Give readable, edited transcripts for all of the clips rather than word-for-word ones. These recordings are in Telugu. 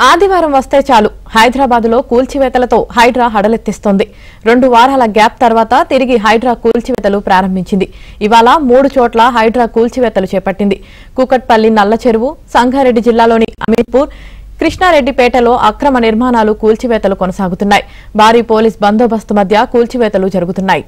ఆదివారం వస్తే చాలు హైదరాబాద్లో కూల్చివేతలతో హైడ్రా హడలెత్తిస్తోంది. 2 వారాల గ్యాప్ తర్వాత తిరిగి హైడ్రా కూల్చివేతలు ప్రారంభించింది. ఇవాళ 3 చోట్ల హైడ్రా కూల్చివేతలు చేపట్టింది. కూకట్పల్లి, నల్లచెరువు, సంగారెడ్డి జిల్లాలోని అమీర్పూర్, కృష్ణారెడ్డిపేటలో అక్రమ నిర్మాణాలు, కూల్చివేతలు కొనసాగుతున్నాయి. భారీ పోలీస్ బందోబస్తు మధ్య కూల్చివేతలు జరుగుతున్నాయి.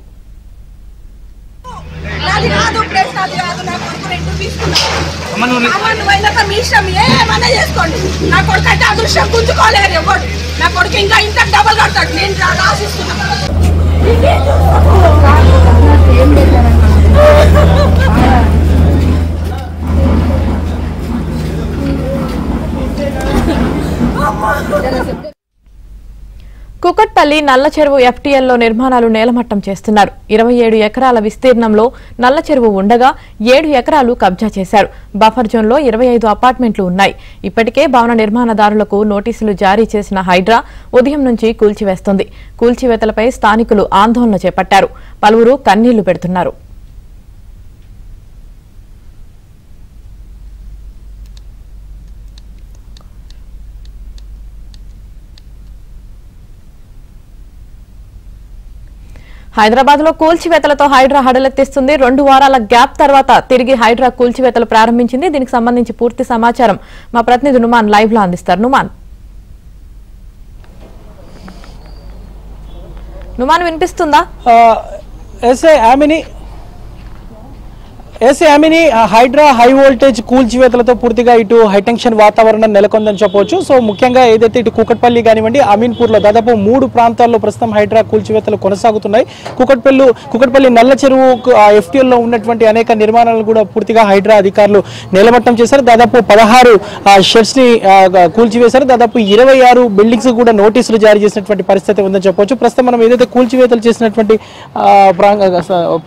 కూకట్పల్లి, నల్లచెరువు ఎఫ్టీఎల్లో నిర్మాణాలు నేలమట్టం చేస్తున్నారు. 27 ఎకరాల విస్తీర్ణంలో నల్లచెరువు ఉండగా 7 ఎకరాలు కబ్జా చేశారు. బఫర్ జోన్లో 25 అపార్ట్మెంట్లు ఉన్నాయి. ఇప్పటికే భవన నిర్మాణదారులకు నోటీసులు జారీ చేసిన హైడ్రా ఉదయం నుంచి కూల్చివేస్తోంది. కూల్చివేతలపై స్థానికులు ఆందోళన చేపట్టారు. పలువురు కన్నీళ్లు పెడుతున్నారు. హైదరాబాద్ లో కూల్చివేతలతో హైడ్రా హడలెత్తిస్తుంది. 2 వారాల గ్యాప్ తర్వాత తిరిగి హైడ్రా కూల్చివేతలు ప్రారంభించింది. దీనికి సంబంధించి పూర్తి సమాచారం మా ప్రతినిధి నుమాన్ లైవ్ లో అందిస్తారు. నుమాన్ వినిపిస్తుందా? ఆమెని హైడ్రా హై వోల్టేజ్ కూల్చివేతలతో పూర్తిగా ఇటు హైటెన్షన్ వాతావరణం నెలకొందని చెప్పవచ్చు. సో ముఖ్యంగా ఏదైతే ఇటు కూకట్పల్లి కానివ్వండి, అమీన్పూర్లో దాదాపు 3 ప్రాంతాల్లో ప్రస్తుతం హైడ్రా కూల్చివేతలు కొనసాగుతున్నాయి. కూకట్పల్లి నల్ల చెరువు ఎఫ్టీఎల్లో ఉన్నటువంటి అనేక నిర్మాణాలను కూడా పూర్తిగా హైడ్రా అధికారులు నేలమట్టం చేశారు. దాదాపు 16 షెడ్స్ ని కూల్చివేశారు. దాదాపు 26 బిల్డింగ్స్ కూడా నోటీసులు జారీ చేసినటువంటి పరిస్థితి ఉందని చెప్పవచ్చు. ప్రస్తుతం మనం ఏదైతే కూల్చివేతలు చేసినటువంటి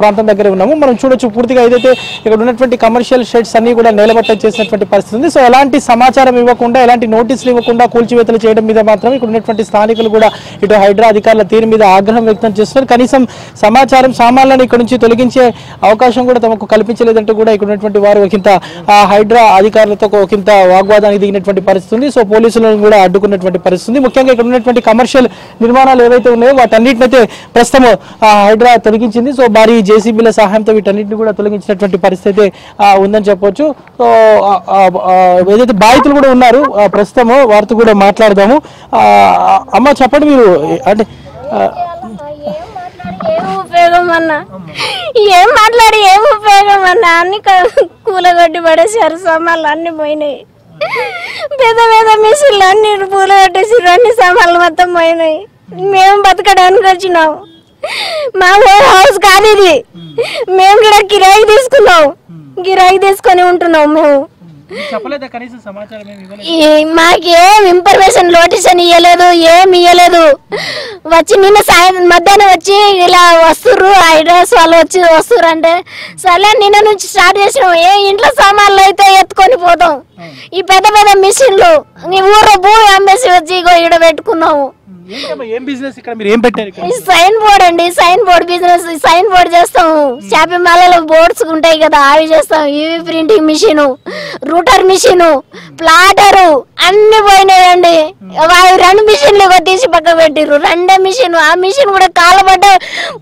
ప్రాంతం దగ్గర ఉన్నామో మనం చూడొచ్చు. పూర్తిగా ఏదైతే ఇక్కడ ఉన్నటువంటి కమర్షియల్ షెడ్స్ అన్ని కూడా నేలమట్టం చేసినటువంటి పరిస్థితి ఉంది. సో ఎలాంటి సమాచారం ఇవ్వకుండా, ఎలాంటి నోటీసులు ఇవ్వకుండా కూల్చివేతలు చేయడం మీద మాత్రం ఇక్కడ ఉన్నటువంటి స్థానికులు కూడా ఇటు హైడ్రా అధికారుల తీరు మీద ఆగ్రహం వ్యక్తం చేస్తున్నారు. కనీసం సమాచారం, సామాన్లను ఇక్కడ నుంచి తొలగించే అవకాశం కూడా తమకు కల్పించలేదంటూ కూడా ఇక్కడ ఉన్నటువంటి వారు ఒకంత హైడ్రా అధికారులతో ఒకంత వాగ్వాదానికి దిగినటువంటి పరిస్థితి ఉంది. సో పోలీసులను కూడా అడ్డుకున్నటువంటి పరిస్థితి ఉంది. ముఖ్యంగా ఇక్కడ ఉన్నటువంటి కమర్షియల్ నిర్మాణాలు ఏవైతే ఉన్నాయో వాటన్నిటినైతే ప్రస్తుతం హైడ్రా తొలగించింది. సో భారీ జేసీబీల సహాయంతో వీటన్నిటిని కూడా తొలగించినటువంటి పరిస్థితి ఉందని చెప్పొచ్చు. సో ఏదైతే బాధితులు కూడా ఉన్నారు ప్రస్తుతం వారితో కూడా మాట్లాడదాము. అమ్మ చెప్పండి, మీరు అంటే ఏం మాట్లాడి ఏం ఉపయోగం అన్న? అన్ని కూలగొట్టి పడేసారు, సామాన్లు అన్ని పోయినాయి. పెద్ద పెద్ద మిషన్లు అన్ని కూలగొట్టేసారు, అన్ని సామాన్లు మొత్తం పోయినాయి. మేము బతకడానికి వచ్చినాం. మా ఓన్ హౌస్ కాదు ఇది. మేము కూడా కిరాయి తీసుకున్నాం, కిరాయి తీసుకొని ఉంటున్నాం. మేము మాకేం ఇన్ఫర్మేషన్, నోటీస్ అని ఇవ్వలేదు, ఏమి ఇవ్వలేదు. వచ్చి నిన్న మధ్యాహ్నం వచ్చి ఇలా వస్తుర్రు, హైడ్రాస్ వాళ్ళు వచ్చి వస్తుర్రు అంటే సరే నిన్న నుంచి స్టార్ట్ చేసినాం. ఏ ఇంట్లో సామాన్లు అయితే ఎత్తుకొని పోతాం. ఈ పెద్ద పెద్ద మిషన్లు ఊర్లో భూ అమ్మేసి వచ్చి ఇక్కడ పెట్టుకున్నాము. సైన్ బోర్డ్ అండి, sign board business. Sign board చేస్తాము. షాపింగ్ మాల్లో బోర్డ్స్ ఉంటాయి కదా, అవి చేస్తాం. UV printing machine, router machine, plotter అన్ని పోయినాయండి. 2 మిషన్లు తీసి పక్క పెట్టిర్రు. 2 మిషన్. ఆ మిషన్ కూడా కాలు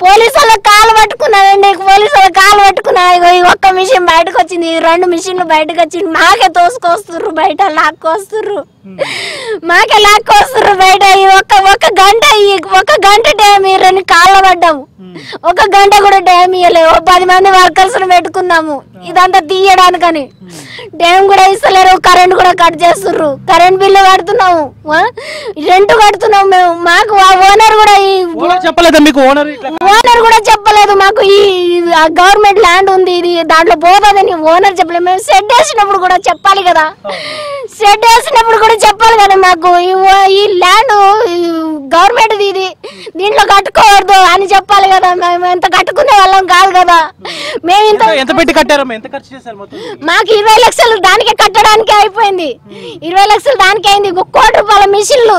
పోలీసు వాళ్ళ కాలు పట్టుకున్నానండి. పోలీసు వాళ్ళ కాలు పట్టుకున్నా. ఒక్క మిషన్ బయటకు వచ్చింది, 2 మిషన్లు బయటకు వచ్చింది. మాకే తోసుకొస్తుర్రు, బయట లాక్కొస్తుర్రు, మాకే లాక్కొస్తుర్రు బయట. ఒక గంట టైం ఇరని కాళ్ళ పడ్డాము. 1 గంట కూడా టైం ఇవ్వలేవు. 10 మంది వర్కర్స్ పెట్టుకున్నాము ఇదంతా తీయడానికని. టైం కూడా ఇస్తలేరు. కరెంట్ కూడా కట్ చేస్తుర్రు. కరెంట్ బిల్లు కడుతున్నాము, రెంట్ కడుతున్నాము మేము. మాకు ఆ ఓనర్ కూడా చెప్పలేదు. మీకు ఓనర్ కూడా చెప్పలేదు. మాకు ఈ గవర్నమెంట్ ల్యాండ్ ఉంది, ఇది దాంట్లో పోతుందని ఓనర్ చెప్పలేదు. మేము సెట్ వేసినప్పుడు కూడా చెప్పాలి కదా, సెట్ వేసినప్పుడు కూడా చెప్పాలి కదా. మాకు ఈ ల్యాండ్ గవర్నమెంట్ ఇది, దీంట్లో కట్టుకోవద్దు అని చెప్పాలి కదా. మేము ఎంత కట్టుకునే వాళ్ళం కాదు కదా. మేము ఎంత పెట్టి కట్టారు? మాకు 20 లక్షలు దానికే కట్టడానికే అయిపోయింది. 20 లక్షలు దానికే అయింది. 1 కోటి రూపాయల మిషన్లు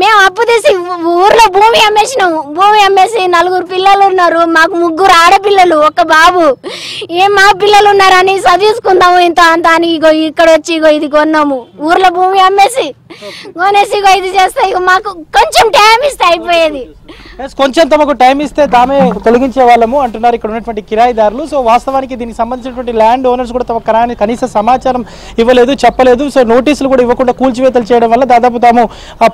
మేము అప్పు తీసి ఊర్లో భూమి అమ్మేసినాం. భూమి అమ్మేసి 4 పిల్లలు ఉన్నారు, మాకు 3 ఆడపిల్లలు, ఒక బాబు. మా పిల్లలు ఉన్నారని చదివించుకుందాము ఇంత అంత అని ఇగో ఇక్కడ వచ్చి ఇగో ఇది కొన్నాము. ఊర్లో భూమి అమ్మేసి కొనేసి ఇగో ఇది చేస్తే ఇగో మాకు కొంచెం టైం ఇస్తే అయిపోయేది. కొంచెం తమకు టైం ఇస్తే తామే తొలగించే వాళ్ళము అంటున్నారు ఇక్కడ ఉన్నటువంటి కిరాయిదారులు. సో వాస్తవానికి దీనికి సంబంధించినటువంటి ల్యాండ్ ఓనర్స్ కూడా తమ కనీస సమాచారం ఇవ్వలేదు, చెప్పలేదు. సో నోటీసులు కూడా ఇవ్వకుండా కూల్చివేతలు చేయడం వల్ల దాదాపు తాము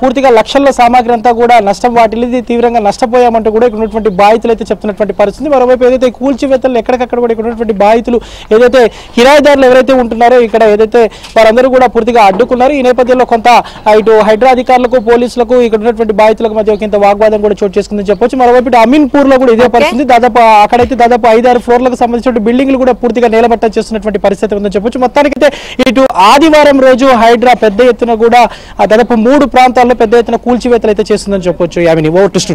పూర్తిగా లక్షల్లో సామాగ్రి అంతా కూడా నష్టం వాటిల్లి తీవ్రంగా నష్టపోయామంటూ కూడా ఇక్కడ ఉన్నటువంటి బాధితులు అయితే చెప్తున్నటువంటి పరిస్థితి. మరోవైపు ఏదైతే కూల్చివేతలు ఎక్కడికక్కడ కూడా ఇక్కడ ఉన్నటువంటి బాధితులు ఏదైతే కిరాయిదారులు ఎవరైతే ఉంటున్నారో ఇక్కడ ఏదైతే వారందరూ కూడా పూర్తిగా అడ్డుకున్నారు. ఈ నేపథ్యంలో కొంత ఇటు హైడ్రా అధికారులకు పోలీసులకు ఇక్కడ ఉన్నటువంటి బాధితులకు మధ్య ఒక వాగ్వాదం కూడా చోటు చేసుకుందని చెప్పొచ్చు. మరోవైపు అమీన్పూర్ లో కూడా ఇదే పరిస్థితి. అక్కడైతే దాదాపు 5-6 ఫ్లోర్లకు సంబంధించిన బిల్డింగ్లు కూడా పూర్తిగా నేలబట్ట చేస్తున్నటువంటి పరిస్థితి ఉందని చెప్పొచ్చు. మొత్తానికైతే ఇటు ఆదివారం రోజు హైడ్రా పెద్ద ఎత్తున కూడా దాదాపు 3 ప్రాంతాల్లో పెద్ద ఎత్తున కూల్చివేతలు అయితే చేస్తుందని చెప్పొచ్చు. Over to studio.